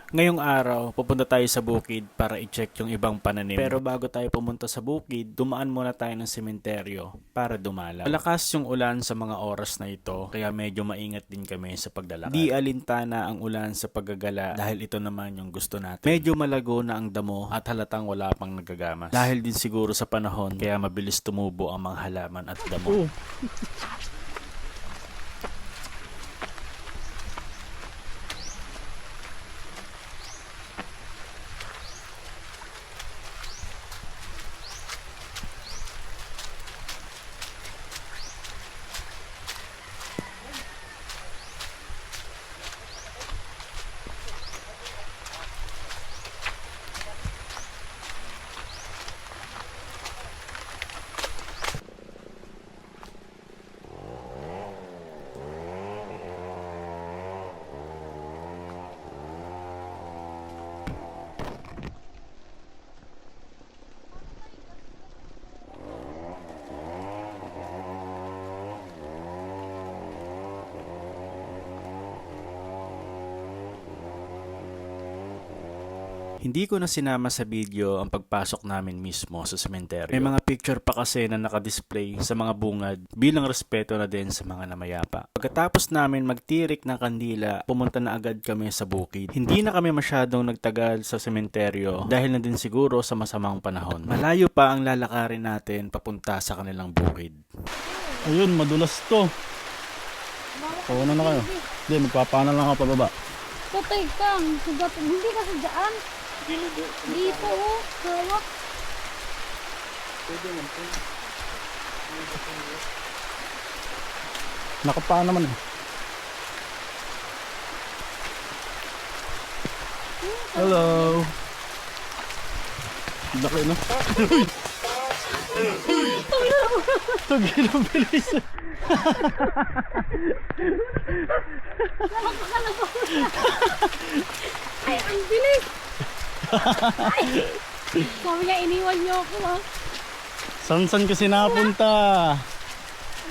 Ngayong araw, pupunta tayo sa bukid para i-check yung ibang pananim. Pero bago tayo pumunta sa bukid, dumaan muna tayo ng sementeryo para dumalaw. Malakas yung ulan sa mga oras na ito, kaya medyo maingat din kami sa paglalakad. Di alintana ang ulan sa paggagala dahil ito naman yung gusto natin. Medyo malago na ang damo at halatang wala pang nagagamas. Dahil din siguro sa panahon, kaya mabilis tumubo ang mga halaman at damo. Hindi ko na sinama sa video ang pagpasok namin mismo sa sementeryo. May mga picture pa kasi na nakadisplay sa mga bungad bilang respeto na din sa mga namayapa. Pagkatapos namin magtirik ng kandila, pumunta na agad kami sa bukid. Hindi na kami masyadong nagtagal sa sementeryo dahil na din siguro sa masamang panahon. Malayo pa ang lalakarin natin papunta sa kanilang bukid. Ayun, madulas to. Pauna na kayo. Hindi, magpapana lang ako pababa. Patay kang, sugat, hindi ka sadyaan. Dito oh, kawak. Nakapaan naman eh. Hello. Laki no? Tugil ang bilis. Ay, ang bilis. Ay, sabi niya, iniwan niyo ako ha. San kasi napunta?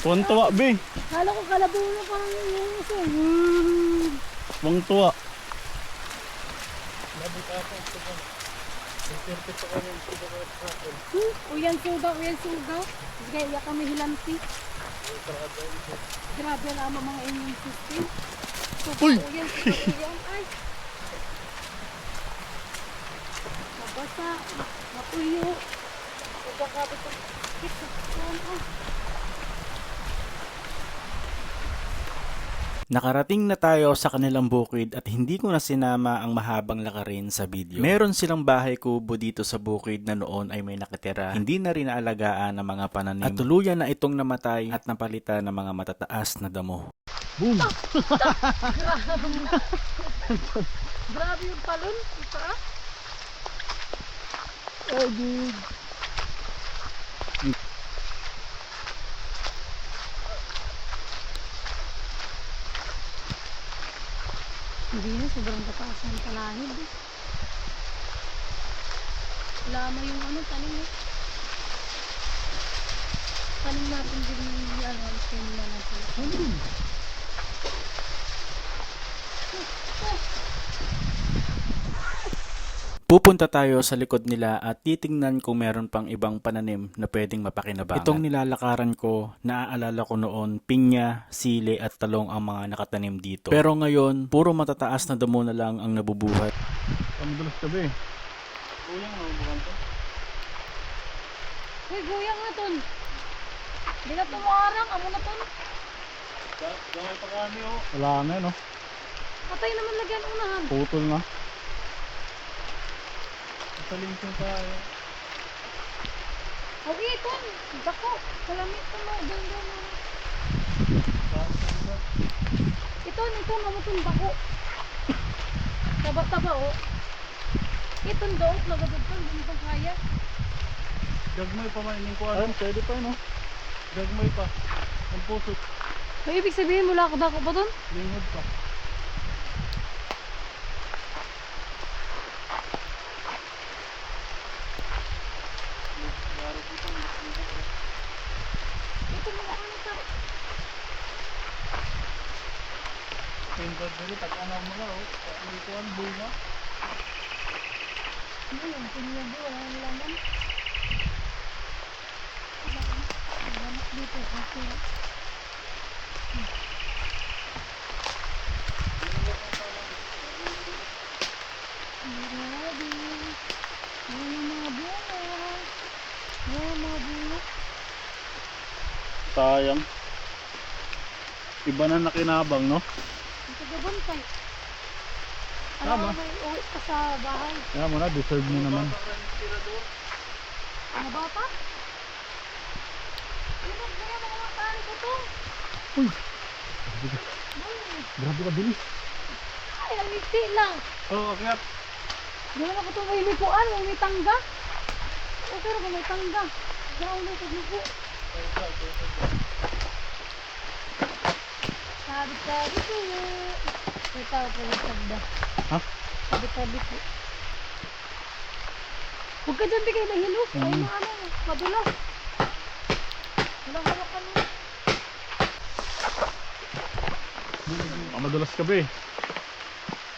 Tuwan-tuwa be. Kala ko kalabuno parang yung uso. Tuwang-tuwa. Uyan sugaw, uyan sugaw. Gaya kami hilanti. Grabe naman mga inyong system. Uy! Uyan sugaw, uyan. Ay. Nabasa, natuyo. Pagkakabit ang sakit sa katawan. Nakarating na tayo sa kanilang bukid at hindi ko na sinama ang mahabang lakarin sa video. Meron silang bahay kubo dito sa bukid na noon ay may nakatira. Hindi na rin naalagaan ng mga pananim. At tuluyan na itong namatay at napalitan ng mga matataas na damo. Boom! Grabe yung talon. Ito ah. Oh dude! Hindi na, sobrang tataas ng talahid. Wala mo yung ano, tanim mo. Tanim natin din yung ano, tanim na natin. Pupunta tayo sa likod nila at titingnan kung meron pang ibang pananim na pwedeng mapakinabangan. Itong nilalakaran ko, naaalala ko noon, pinya, sili at talong ang mga nakatanim dito. Pero ngayon, puro matataas na damo na lang ang nabubuhay. Ang dulas ka be. Uyang na, bukan to. Uy, guyang na ton. Hindi na tumarang, amo na ton. Gamay pa kami oh. Wala na no? Patay naman lagyan unahan. Putol na. Salinsyon tayo. Okay, ton. Dako. Kalamit ko mo. Ganda na. Ito, mamutong dako. Taba-taba oh. Itong doot, nagagagpan. Hindi pa kaya. Gagmay pa maining ko ano? Pwede pa no? Gagmay pa. Ang pusot. So, ibig sabihin, mula ka dako pa ton? Lingod pa. Ito mga ano ta. Pindot dili tag-anaw mo na oh. May kuan bunga. Ayun, tingnan mo, wala nang laman. Lamat dito, kasi. Grabe. Ayan ang mga bunga. Ayan ang mga bunga. Sayang. Iba na nakinabang, no? Ang tagabantay. Alam Tama. mo, may uwi pa sa bahay. Kaya mo na, deserve mo naman. Ano ba pa? Ano ba yung mga matari ko to? Uy, Ay, grabe ka bilis. ay, ang ngiti lang. Oo, kaya. Di ba ako ito may likuan, may tangga? Okay na ba may tangga? Gawin na ito liku. Sabi-sabi ko. May tao po yung tagda. Ha? Sabi-sabi ko. Huwag ka dyan bigay mahilo. Ay na ano, madulas. Walang hawakan mo. Ang madulas ka, be.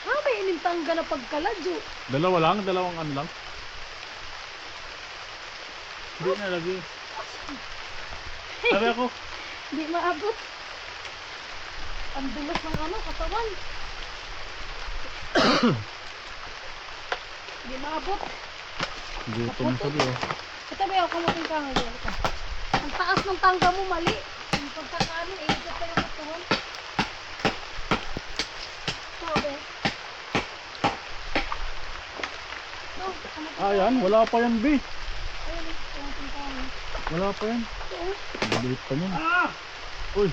Ha, may inintangga na pagkaladyo. Dalawa lang, dalawang ano lang. Hindi na lagi. Sabi ako. Hindi maabot. Ang dulas ng ano, katawan. Hindi maabot. Gutom sabi, oh. Ito ba yung kamating ka ngayon? Ang taas ng tangga mo, mali. Yung pagkakaano, ikot pa yung katawan. Sabi. No, kamating ka. Ayan, wala pa yan, be. Ayun, kamating ka ngayon. Wala pa yan. Oo. Maliit pa yan. Uy,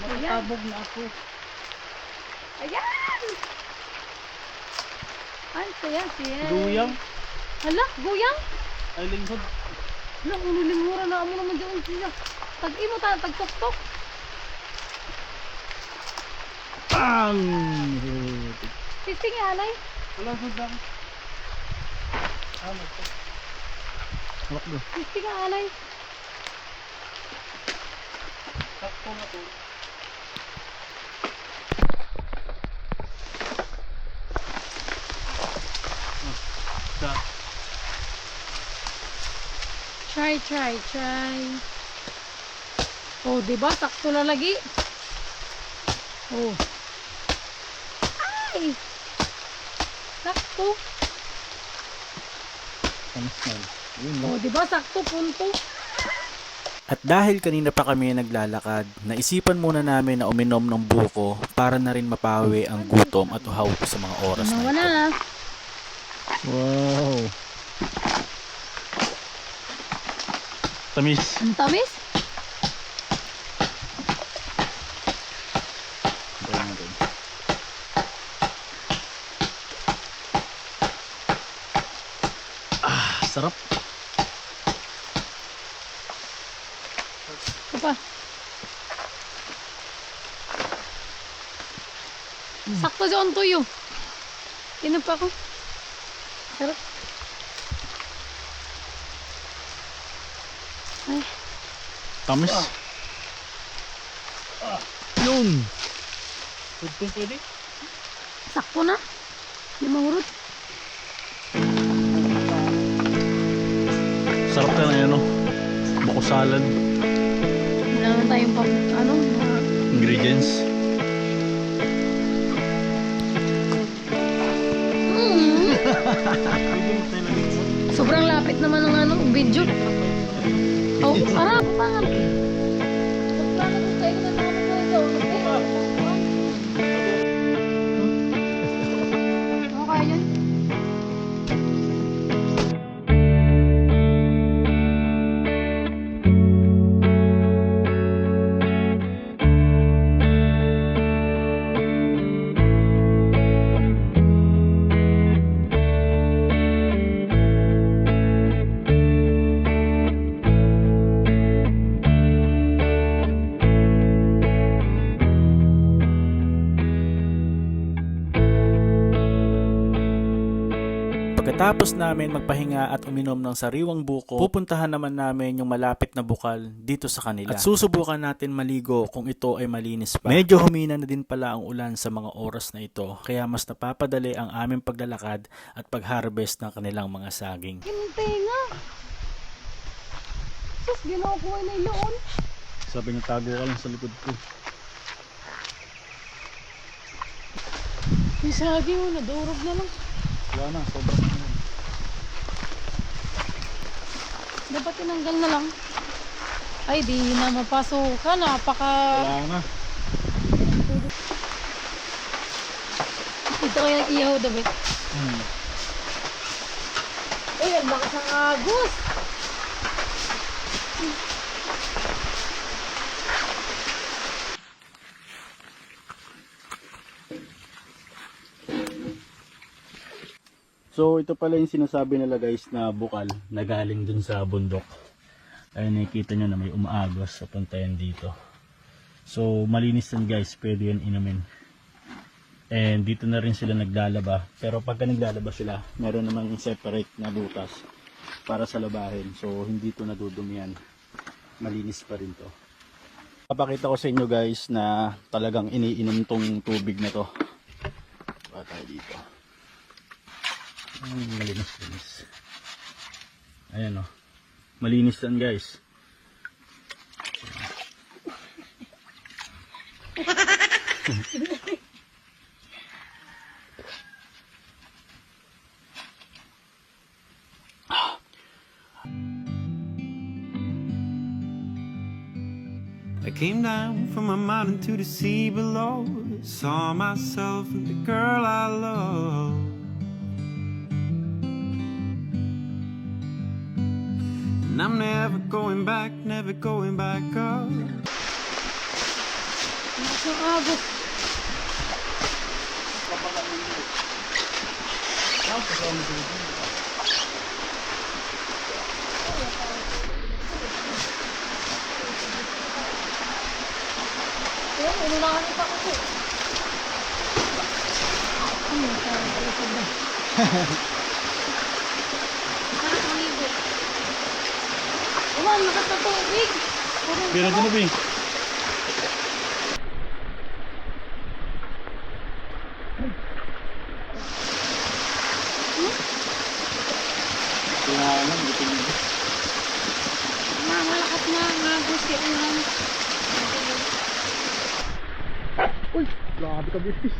Makatabog na ako. Ayan! Ay, siya. duyang. Hala, guyang? Ay, lingkod. Hala, unulimura na amo naman dyan siya. Tag-imo ta, tag-tok-tok. Bang! Sisi nga, alay. Wala sudang. Ano to? Wala do. Sisi nga, alay. Sakto na to. Sa Try. Oh, diba? Sakto na lagi. Oh. Ay! Sakto. kamas na. Yun Oh, lang. diba? Sakto, punto. At dahil kanina pa kami naglalakad, naisipan muna namin na uminom ng buko para na rin mapawi ang gutom at uhaw sa mga oras na Nawala ito. na. Wow. Tamis. Ang tamis. Bayan natin. Ah, sarap. Ito pa. Sakto dyan tuyo. Inom pa ako. Sarap. Ay, Tamis. Yun. Pwede. sakto na. Hindi mahurot. Sarap ka na yan, no? Buko salad. Wala naman tayong pang, ano, mga Ingredients. sobrang lapit naman ng ano, video. Oh, harap, pangal. Pagkatapos namin magpahinga at uminom ng sariwang buko, pupuntahan naman namin yung malapit na bukal dito sa kanila. At susubukan natin maligo kung ito ay malinis pa. Medyo humina na din pala ang ulan sa mga oras na ito, kaya mas napapadali ang aming paglalakad at pag-harvest ng kanilang mga saging. Hintay nga. Sus, ginukuha na yun. Sabi niya tago ka lang sa likod ko. Yung saging mo, nadurog na lang. Wala na, sobrang na. Dapat tinanggal na lang. Ay, di na mapasukan. Napaka... Wala na. Ito kaya nag-ihaw, David. Uy, ang lakas ng agos. So ito pala yung sinasabi nila guys na bukal na galing dun sa bundok. Ayun, nakikita nyo na may umaagos sa puntayan dito. So malinis yan guys, pwede yan inumin. And dito na rin sila naglalaba. Pero pagka naglalaba sila, meron naman yung separate na butas para sa labahin. So hindi ito nadudumihan. Malinis pa rin to. Papakita ko sa inyo guys na talagang iniinom tong tubig na to. Pa tayo dito. Malinis. Ayan o. Malinis yan guys. I came down from a mountain to the sea below. Saw myself and the girl I love. And I'm never going back up. Lakas ng agos. Ayan, ununahan pa ako. Ano yung parang palapag na? Sarap maligo. Uwan, lakas na tubig. Bira din na bing. Kailangan dito nito. Malakas na ang agos yung ulan. Uy, grabe ka bilis.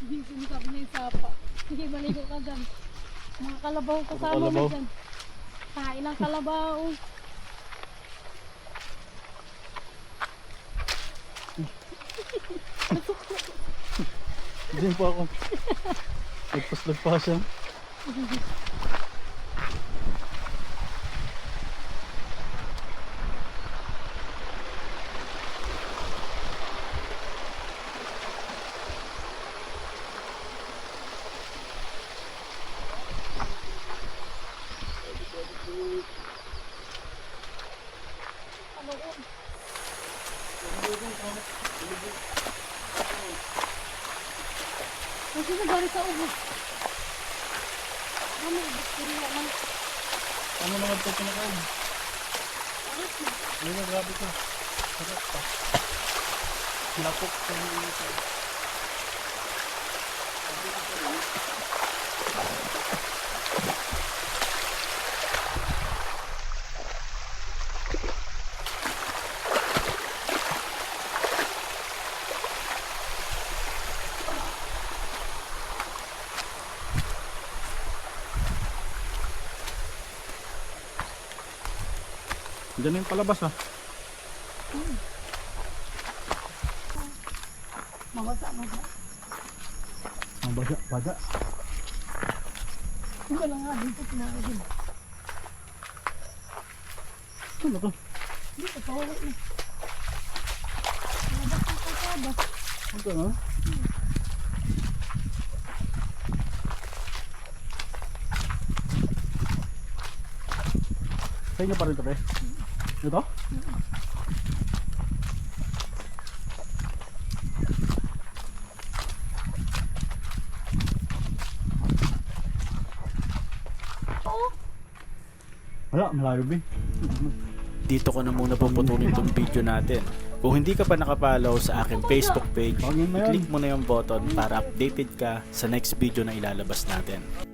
Hindi sinasabi niya yung sapa. Sige, maligo ka dyan. Mga kalabaw kasama mo kalabaw? dyan. Kain ng kalabaw. Diyan pa ako. Lagpas siya. Ano yun? Kasi nagari sa ubo. Ano, bakterya man. Ano naman ito pinakain? Ano na, grabe ka. Sarap pa. Lapok sa mga ito. Diyan na yung palabas ha. Mabasa. Ang baga. Hindi ko lang nga dito pinakagin. Ano to? Dito, pawala na. Mabasa ka. labas. Ito no? Sa inyo pa rin ito, pre? Ito? Oo. Wala, malayo ba? Dito ko na muna puputulin tong video natin. Kung hindi ka pa nakapollow sa aking Facebook page, Huwag yun na yan. click mo na yung button para updated ka sa next video na ilalabas natin.